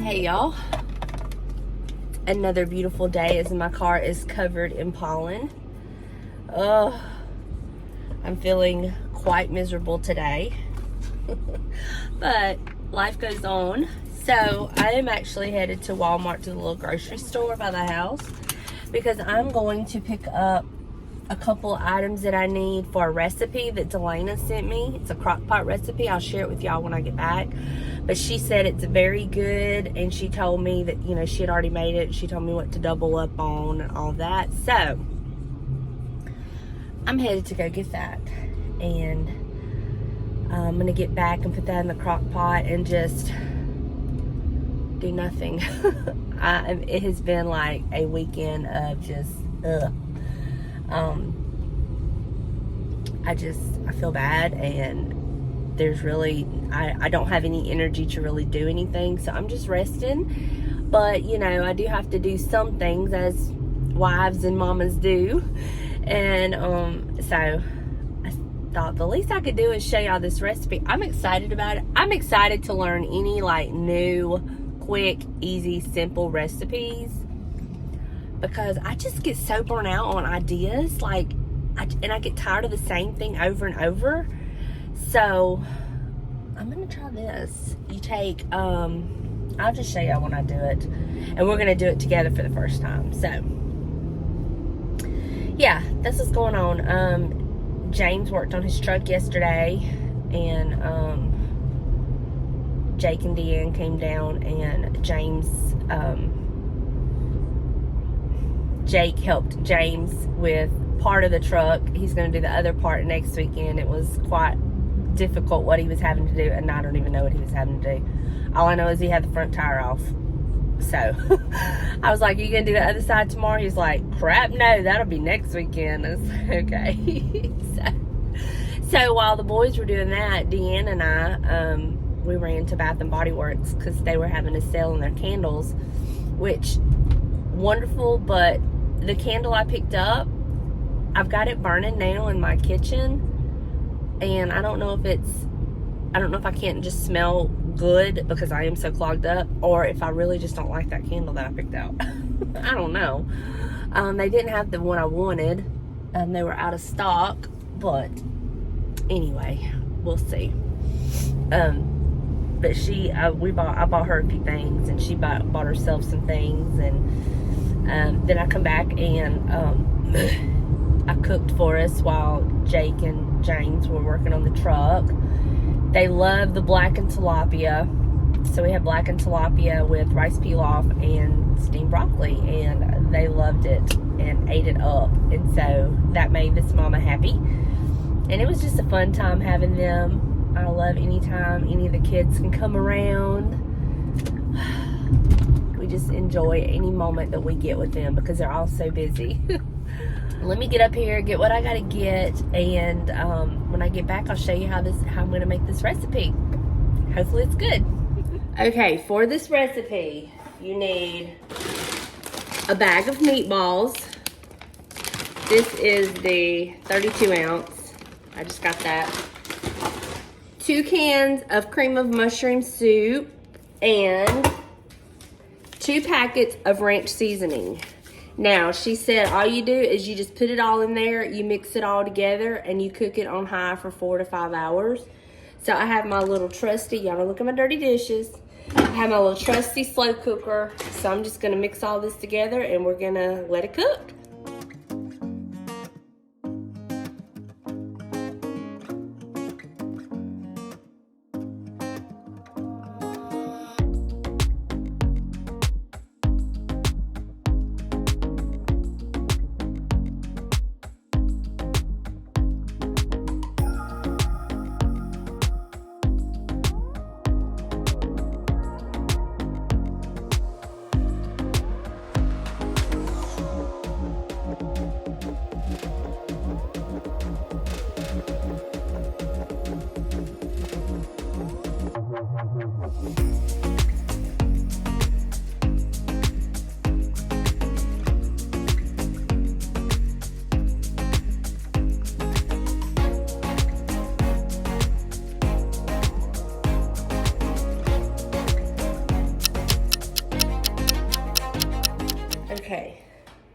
Hey y'all, another beautiful day as my car is covered in pollen. Oh, I'm feeling quite miserable today, but life goes on. So I am actually headed to Walmart, to the little grocery store by the house, because I'm going to pick up a couple items that I need for a recipe that Donna sent me. It's a crock pot recipe. I'll share it with y'all when I get back. But she said it's very good, and she told me that, you know, she had already made it. She told me what to double up on and all that. So I'm headed to go get that, and I'm gonna get back and put that in the crock pot and just do nothing. It has been like a weekend of just I feel bad, and there's really I don't have any energy to really do anything, so I'm just resting. But you know, I do have to do some things as wives and mamas do, and so I thought the least I could do is show y'all this recipe. I'm excited about it. I'm excited to learn any like new, quick, easy, simple recipes, because I just get so burnt out on ideas, like I get tired of the same thing over and over. So I'm gonna try this. You take I'll just show y'all when I do it, and we're gonna do it together for the first time. So yeah, that's what's going on. James worked on his truck yesterday, and Jake and Deanne came down, and Jake helped James with part of the truck. He's going to do the other part next weekend. It was quite difficult what he was having to do, and I don't even know what he was having to do. All I know is he had the front tire off. So I was like, "Are you going to do the other side tomorrow?" He's like, "Crap, no, that'll be next weekend." I was like, okay. So while the boys were doing that, Deanne and I, we ran to Bath and Body Works because they were having a sale on their candles, which wonderful. But the candle I picked up, I've got it burning now in my kitchen, and I don't know if I can't just smell good because I am so clogged up, or if I really just don't like that candle that I picked out. I don't know. They didn't have the one I wanted, and they were out of stock, but anyway, we'll see. But I bought her a few things, and she bought herself some things, and then I come back and I cooked for us while Jake and James were working on the truck. They love the blackened tilapia, so we had blackened tilapia with rice pilaf and steamed broccoli, and they loved it and ate it up, and so that made this mama happy. And it was just a fun time having them. I love anytime any of the kids can come around. We just enjoy any moment that we get with them because they're all so busy. Let me get up here, get what I gotta get, and when I get back, I'll show you how I'm gonna make this recipe. Hopefully it's good. Okay, for this recipe, you need a bag of meatballs. This is the 32 ounce. I just got that. 2 cans of cream of mushroom soup, and 2 packets of ranch seasoning. Now, she said all you do is you just put it all in there, you mix it all together, and you cook it on high for 4 to 5 hours. So I have my little trusty, y'all don't look at my dirty dishes. I have my little trusty slow cooker. So I'm just gonna mix all this together, and we're gonna let it cook.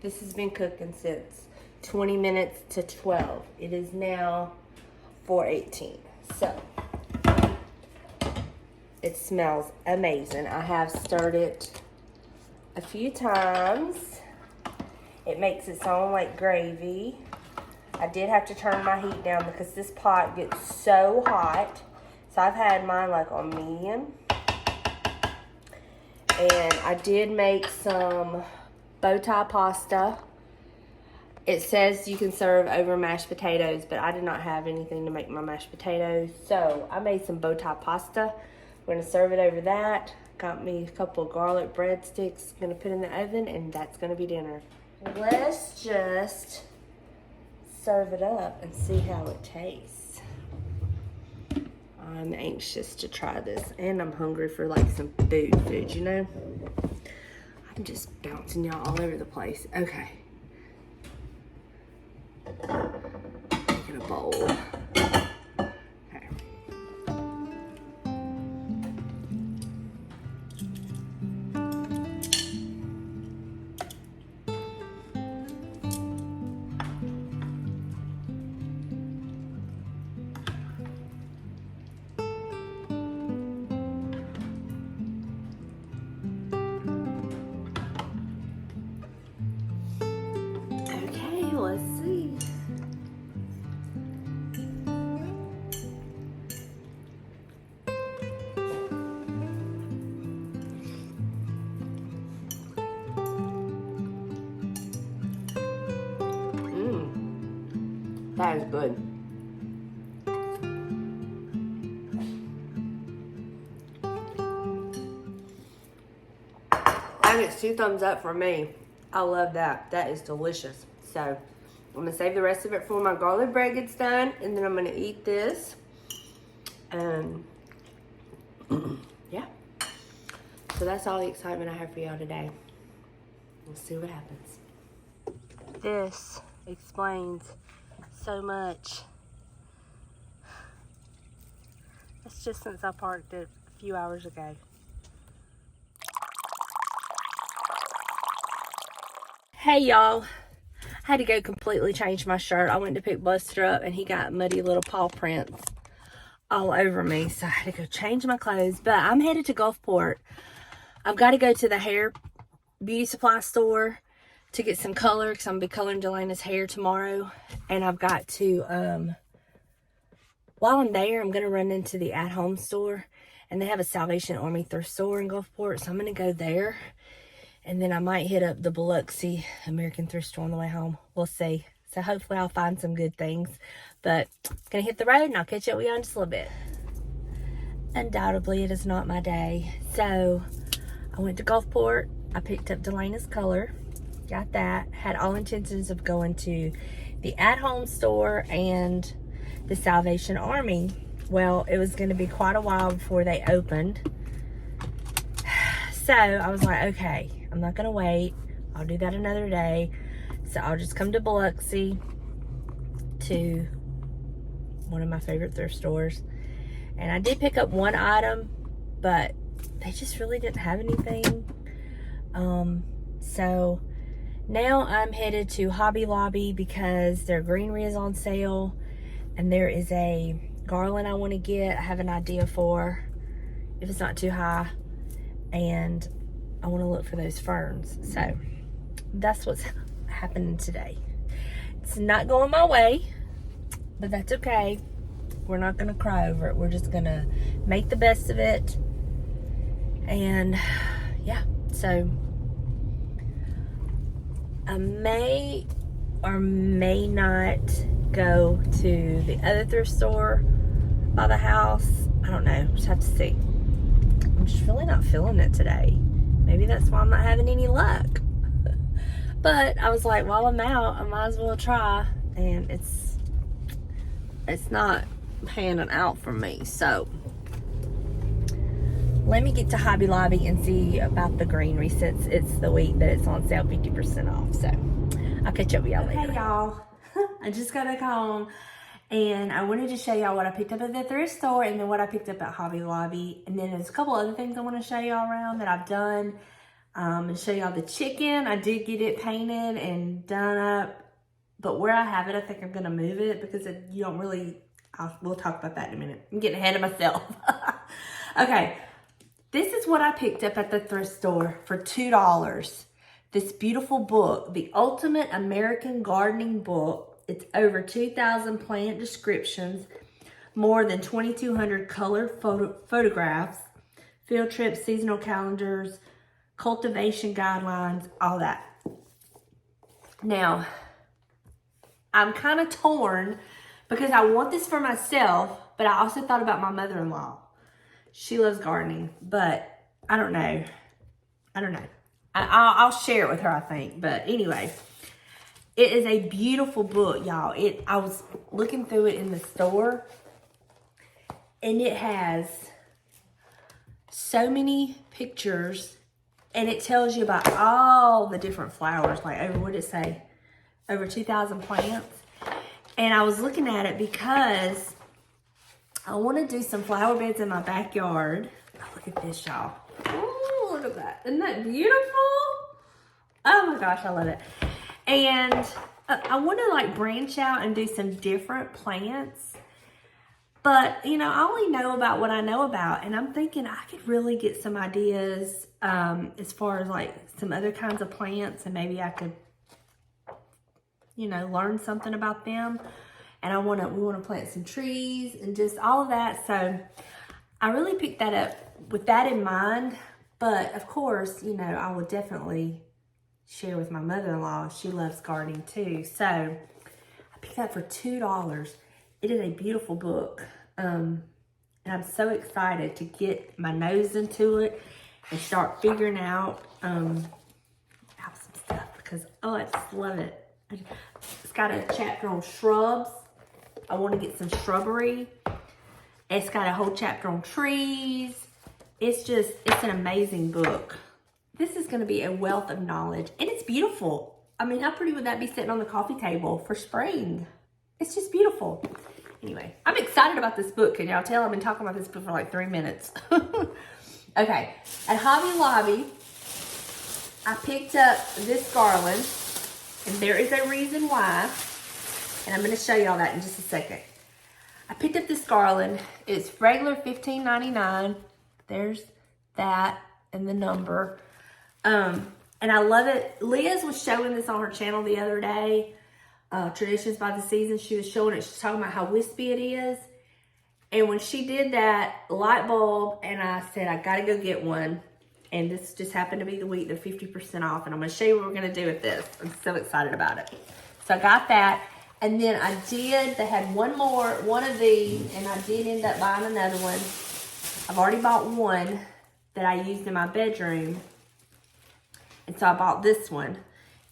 This has been cooking since 20 minutes to 12. It is now 4:18. So, it smells amazing. I have stirred it a few times. It makes its own like gravy. I did have to turn my heat down because this pot gets so hot. So I've had mine like on medium. And I did make some bow tie pasta. It says you can serve over mashed potatoes, but I did not have anything to make my mashed potatoes. So I made some bow tie pasta. We're gonna serve it over that. Got me a couple of garlic breadsticks. Gonna put in the oven, and that's gonna be dinner. Let's just serve it up and see how it tastes. I'm anxious to try this, and I'm hungry for like some food, you know? I'm just bouncing y'all all over the place. Okay. Making a bowl. Okay. Let's see. That is good. I get 2 thumbs up for me. I love that. That is delicious. So I'm gonna save the rest of it for my garlic bread gets done, and then I'm gonna eat this. And yeah. So that's all the excitement I have for y'all today. We'll see what happens. This explains so much. That's just since I parked it a few hours ago. Hey y'all. I had to go completely change my shirt. I went to pick Buster up and he got muddy little paw prints all over me. So I had to go change my clothes. But I'm headed to Gulfport. I've got to go to the hair beauty supply store to get some color because I'm going to be coloring Delana's hair tomorrow. And I've got to, while I'm there, I'm going to run into the at-home store. And they have a Salvation Army thrift store in Gulfport. So I'm going to go there. And then I might hit up the Biloxi American thrift store on the way home. We'll see. So hopefully I'll find some good things. But I'm going to hit the road and I'll catch up with you in just a little bit. Undoubtedly, it is not my day. So I went to Gulfport. I picked up Delana's color. Got that. Had all intentions of going to the at-home store and the Salvation Army. Well, it was going to be quite a while before they opened. So I was like, okay, I'm not going to wait. I'll do that another day. So I'll just come to Biloxi to one of my favorite thrift stores. And I did pick up one item, but they just really didn't have anything. So now I'm headed to Hobby Lobby because their greenery is on sale. And there is a garland I want to get. I have an idea for if it's not too high. And I want to look for those ferns. So that's what's happening today. It's not going my way, but that's okay. We're not going to cry over it. We're just going to make the best of it. And yeah, so I may or may not go to the other thrift store by the house. I don't know. Just have to see. I'm just really not feeling it today. Maybe that's why I'm not having any luck. But I was like, while I'm out, I might as well try. And it's not panning out for me. So let me get to Hobby Lobby and see about the greenery since it's the week that it's on sale 50% off. So I'll catch up with y'all later. Hey y'all, I just got back home. And I wanted to show y'all what I picked up at the thrift store and then what I picked up at Hobby Lobby. And then there's a couple other things I want to show y'all around that I've done. And show y'all the chicken. I did get it painted and done up, but where I have it, I think I'm gonna move it because you don't really, we'll talk about that in a minute. I'm getting ahead of myself. Okay, this is what I picked up at the thrift store for $2. This beautiful book, The Ultimate American Gardening Book. It's over 2,000 plant descriptions, more than 2,200 colored photographs, field trips, seasonal calendars, cultivation guidelines, all that. Now, I'm kind of torn because I want this for myself, but I also thought about my mother-in-law. She loves gardening, but I don't know. I'll share it with her, I think. But anyway, it is a beautiful book, y'all. I was looking through it in the store, and it has so many pictures, and it tells you about all the different flowers, like over, what did it say? Over 2,000 plants. And I was looking at it because I want to do some flower beds in my backyard. Oh, look at this, y'all. Oh, look at that. Isn't that beautiful? Oh my gosh, I love it. And I want to like branch out and do some different plants. But, you know, I only know about what I know about. And I'm thinking I could really get some ideas as far as like some other kinds of plants. And maybe I could, you know, learn something about them. And we want to plant some trees and just all of that. So I really picked that up with that in mind. But of course, you know, I will definitely share with my mother-in-law. She loves gardening too. So I picked that for $2. It is a beautiful book. And I'm so excited to get my nose into it and start figuring out some stuff because, oh, I just love it. It's got a chapter on shrubs. I want to get some shrubbery. It's got a whole chapter on trees. It's an amazing book. This is going to be a wealth of knowledge, and it's beautiful. I mean, how pretty would that be sitting on the coffee table for spring? It's just beautiful. Anyway, I'm excited about this book. Can y'all tell? I've been talking about this book for like 3 minutes. Okay, at Hobby Lobby, I picked up this garland, and there is a reason why, and I'm going to show y'all that in just a second. I picked up this garland. It's regular $15.99. There's that and the number. And I love it. Liz was showing this on her channel the other day. Traditions by the Season. She was showing it. She's talking about how wispy it is. And when she did that light bulb, and I said, I got to go get one. And this just happened to be the week they're 50% off. And I'm going to show you what we're going to do with this. I'm so excited about it. So I got that. And then they had one of these, and I did end up buying another one. I've already bought one that I used in my bedroom. And so I bought this one.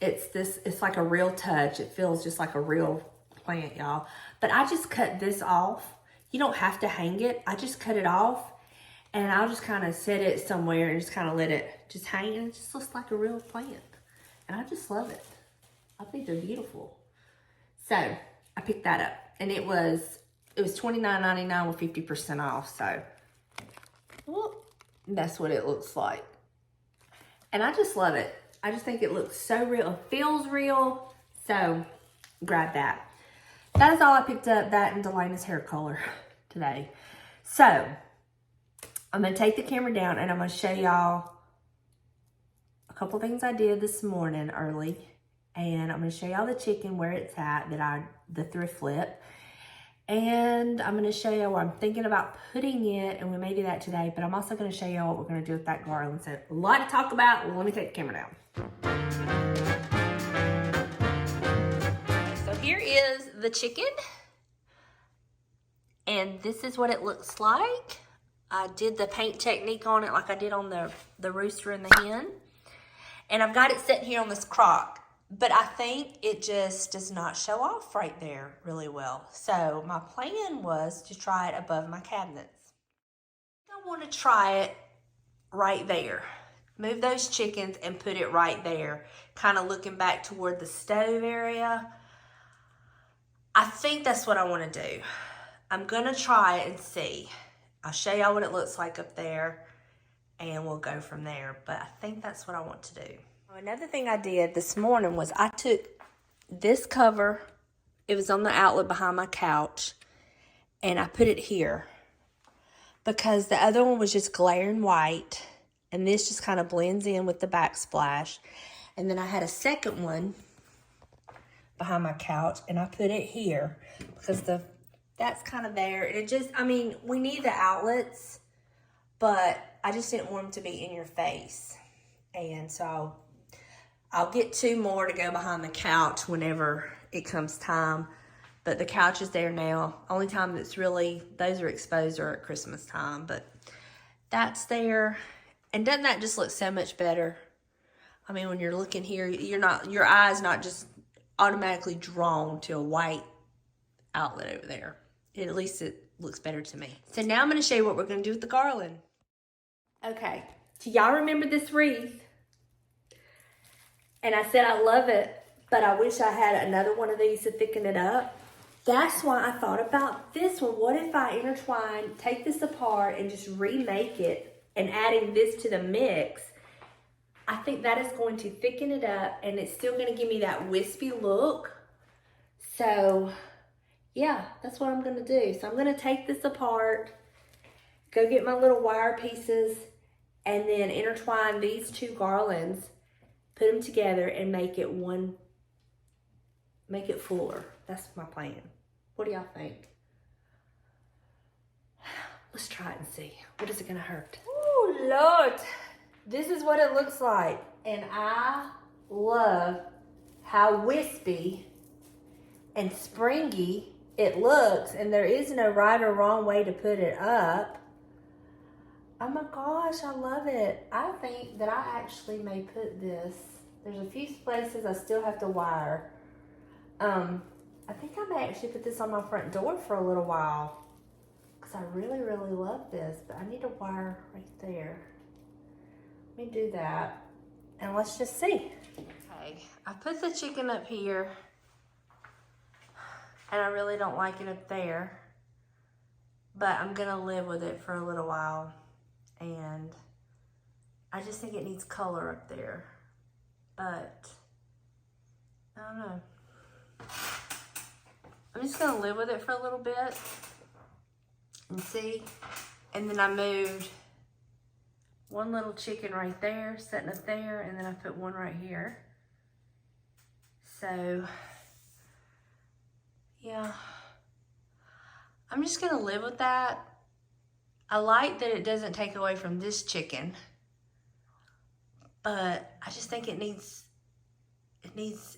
It's like a real touch. It feels just like a real plant, y'all. But I just cut this off. You don't have to hang it. I just cut it off. And I'll just kind of set it somewhere and just kind of let it just hang. And it just looks like a real plant. And I just love it. I think they're beautiful. So I picked that up. And it was $29.99 with 50% off. So that's what it looks like. And I just love it. I just think it looks so real. It feels real. So grab that. That is all I picked up. That and Delana's hair color today. So I'm going to take the camera down and I'm going to show y'all a couple things I did this morning early. And I'm going to show y'all the chicken where it's at the thrift flip. And I'm going to show you where I'm thinking about putting it, and we may do that today, but I'm also going to show you what we're going to do with that garland. So a lot to talk about. Well, let me take the camera down. So here is the chicken, and this is what it looks like. I did the paint technique on it like I did on the rooster and the hen, and I've got it sitting here on this crock. But I think it just does not show off right there really well. So my plan was to try it above my cabinets. I want to try it right there. Move those chickens and put it right there. Kind of looking back toward the stove area. I think that's what I want to do. I'm going to try it and see. I'll show y'all what it looks like up there. and we'll go from there. But I think that's what I want to do. Another thing I did this morning was I took this cover, it was on the outlet behind my couch, and I put it here because the other one was just glaring white, and this just kind of blends in with the backsplash. And then I had a second one behind my couch, and I put it here because that's kind of there. And it just, I mean, we need the outlets, but I just didn't want them to be in your face. And so I'll get 2 more to go behind the couch whenever it comes time. But the couch is there now. Only time that's really, those are exposed are at Christmas time. But that's there. And doesn't that just look so much better? I mean, when you're looking here, your eye's not just automatically drawn to a white outlet over there. At least it looks better to me. So now I'm going to show you what we're going to do with the garland. Okay, do y'all remember this wreath? And I said I love it, but I wish I had another one of these to thicken it up. That's why I thought about this one. What if I intertwine, take this apart, and just remake it, and adding this to the mix? I think that is going to thicken it up, and it's still going to give me that wispy look. So, yeah, that's what I'm going to do. So I'm going to take this apart, go get my little wire pieces, and then intertwine these 2 garlands, put them together, and make it fuller. That's my plan. What do y'all think? Let's try it and see. What is it gonna hurt? Oh, Lord. This is what it looks like. And I love how wispy and springy it looks. And there is no right or wrong way to put it up. Oh my gosh, I love it. I think that I actually may put this. There's a few places I still have to wire. I think I may actually put this on my front door for a little while because I really, really love this, but I need a wire right there. Let me do that and let's just see. Okay, I put the chicken up here and I really don't like it up there, but I'm gonna live with it for a little while, and I just think it needs color up there, but I don't know. I'm just gonna live with it for a little bit and see. And then I moved one little chicken right there, setting up there, and then I put one right here. So, yeah, I'm just gonna live with that. I like that it doesn't take away from this chicken, but I just think it needs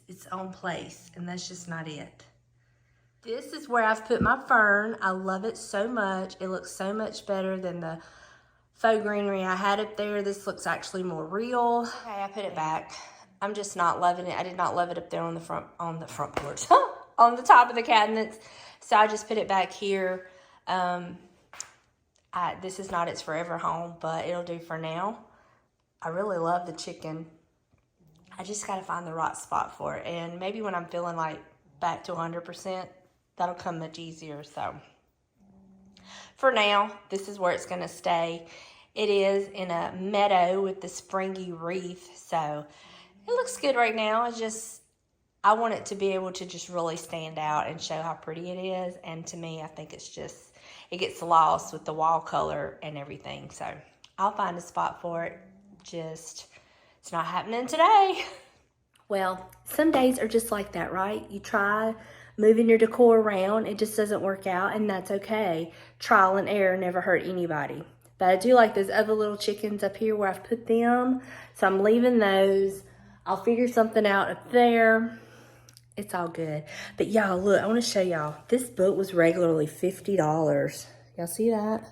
its own place, and that's just not it. This is where I've put my fern. I love it so much. It looks so much better than the faux greenery I had up there. This looks actually more real. Okay, I put it back. I'm just not loving it. I did not love it up there on the front porch, on the top of the cabinets. So I just put it back here. This is not its forever home, but it'll do for now. I really love the chicken. I just got to find the right spot for it. And maybe when I'm feeling like back to 100%, that'll come much easier. So for now, this is where it's going to stay. It is in a meadow with the springy wreath. So it looks good right now. I want it to be able to just really stand out and show how pretty it is. And to me, I think it gets lost with the wall color and everything. So I'll find a spot for it. It's not happening today. Well, some days are just like that, right? You try moving your decor around, it just doesn't work out, and that's okay. Trial and error never hurt anybody. But I do like those other little chickens up here where I've put them, so I'm leaving those. I'll figure something out up there. It's all good. But y'all, look, I want to show y'all. This book was regularly $50. Y'all see that?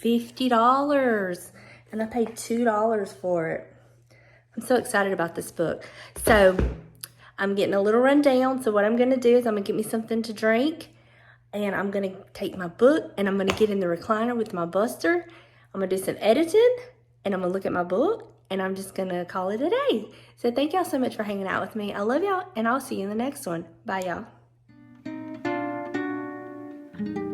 $50. And I paid $2 for it. I'm so excited about this book. So I'm getting a little rundown. So what I'm going to do is I'm going to get me something to drink. And I'm going to take my book and I'm going to get in the recliner with my buster. I'm going to do some editing. And I'm going to look at my book. And I'm just going to call it a day. So thank y'all so much for hanging out with me. I love y'all. And I'll see you in the next one. Bye, y'all.